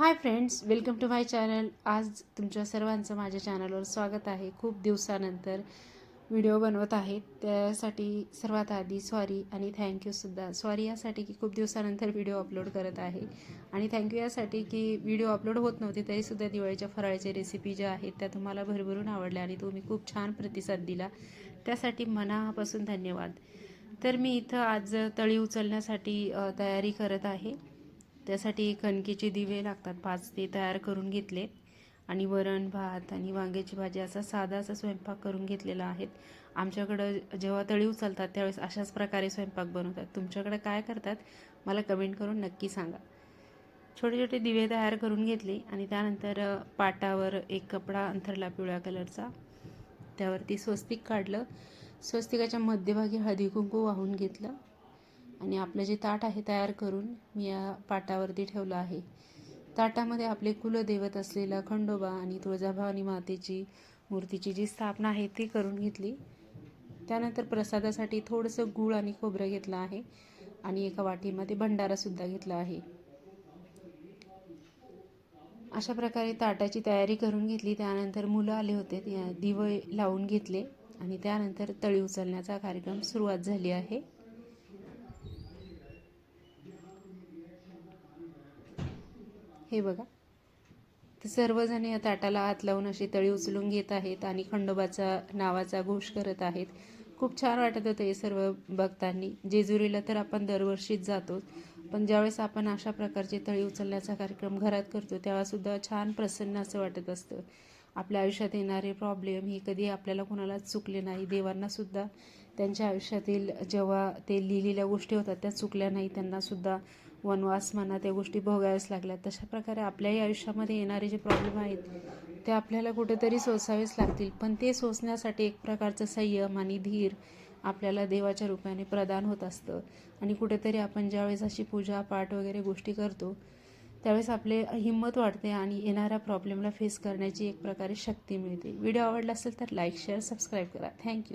High friends, welcome to my channel. आज तुमच्या सर्वांचं माझ्या चॅनलवर स्वागत आहे. खूप दिवसानंतर व्हिडिओ बनवत आहे, त्यासाठी सर्वात आधी सॉरी आणि थँक्यूसुद्धा. सॉरी यासाठी की खूप दिवसानंतर व्हिडिओ अपलोड करत आहे, आणि थँक्यू यासाठी की व्हिडिओ अपलोड होत नव्हते तरीसुद्धा दिवाळीच्या फराळाच्या रेसिपी ज्या आहेत त्या तुम्हाला भरभरून आवडल्या आणि तुम्ही खूप छान प्रतिसाद दिला, त्यासाठी मनापासून धन्यवाद. तर मी इथं आज तळी उचलण्यासाठी तयारी करत आहे. त्यासाठी कणकेचे दिवे लागतात 5, ते तयार करून घेतले, आणि वरण भात आणि वांग्याची भाजी असा साधा असा स्वयंपाक करून घेतलेला आहे. आमच्याकडं जेव्हा तळी उचलतात त्यावेळेस अशाच प्रकारे स्वयंपाक बनवतात. तुमच्याकडे काय करतात मला कमेंट करून नक्की सांगा. छोटे छोटे दिवे तयार करून घेतले, आणि त्यानंतर पाटावर एक कपडा अंथरला पिवळ्या कलरचा, त्यावरती स्वस्तिक काढलं. स्वस्तिकाच्या मध्यभागी हळदी कुंकू वाहून घेतलं, आणि आपलं जे ताट आहे तयार करून मी या पाटावरती ठेवलं आहे. ताटामध्ये आपले कुलदैवत असलेला खंडोबा आणि तुळजाभवानी मातेची मूर्तीची जी स्थापना आहे ती करून घेतली. त्यानंतर प्रसादासाठी थोडंसं गूळ आणि खोबरं घेतलं आहे, आणि एका वाटीमध्ये भंडारासुद्धा घेतला आहे. अशा प्रकारे ताटाची तयारी करून घेतली. त्यानंतर मुलं आले होते, दिवे लावून घेतले, आणि त्यानंतर तळी उचलण्याचा कार्यक्रम सुरुवात झाली आहे. हे बघा, तर सर्वजण या ताटाला हात लावून अशी तळी उचलून घेत आहेत आणि खंडोबाचा नावाचा घोष करत आहेत. खूप छान वाटत होतं हे सर्व बघताना. जेजुरीला तर आपण दरवर्षीच जातो, पण ज्यावेळेस आपण अशा प्रकारचे तळी उचलण्याचा कार्यक्रम घरात करतो तेव्हासुद्धा छान प्रसन्न असं वाटत असतं. आपल्या आयुष्यात येणारे प्रॉब्लेम हे कधी आपल्याला कोणालाच चुकले नाही. देवांनासुद्धा त्यांच्या आयुष्यातील जेव्हा ते लिहिलेल्या गोष्टी होतात त्या चुकल्या नाही. त्यांनासुद्धा वनवास म्हणा त्या गोष्टी भोगाव्याच लागल्या. तशा प्रकारे आपल्याही आयुष्यामध्ये येणारे जे प्रॉब्लेम आहेत ते आपल्याला कुठेतरी सोसावेच लागतील, पण ते सोसण्यासाठी एक प्रकारचं संयम आणि धीर आपल्याला देवाच्या रूपाने प्रदान होत असतं. आणि कुठेतरी आपण ज्यावेळेस अशी पूजा पाठ वगैरे गोष्टी करतो त्यावेळेस आपले हिंमत वाढते, आणि येणाऱ्या प्रॉब्लेमला फेस करण्याची एक प्रकारे शक्ती मिळते. व्हिडिओ आवडला असेल तर लाईक, शेअर, सबस्क्राईब करा. थँक्यू.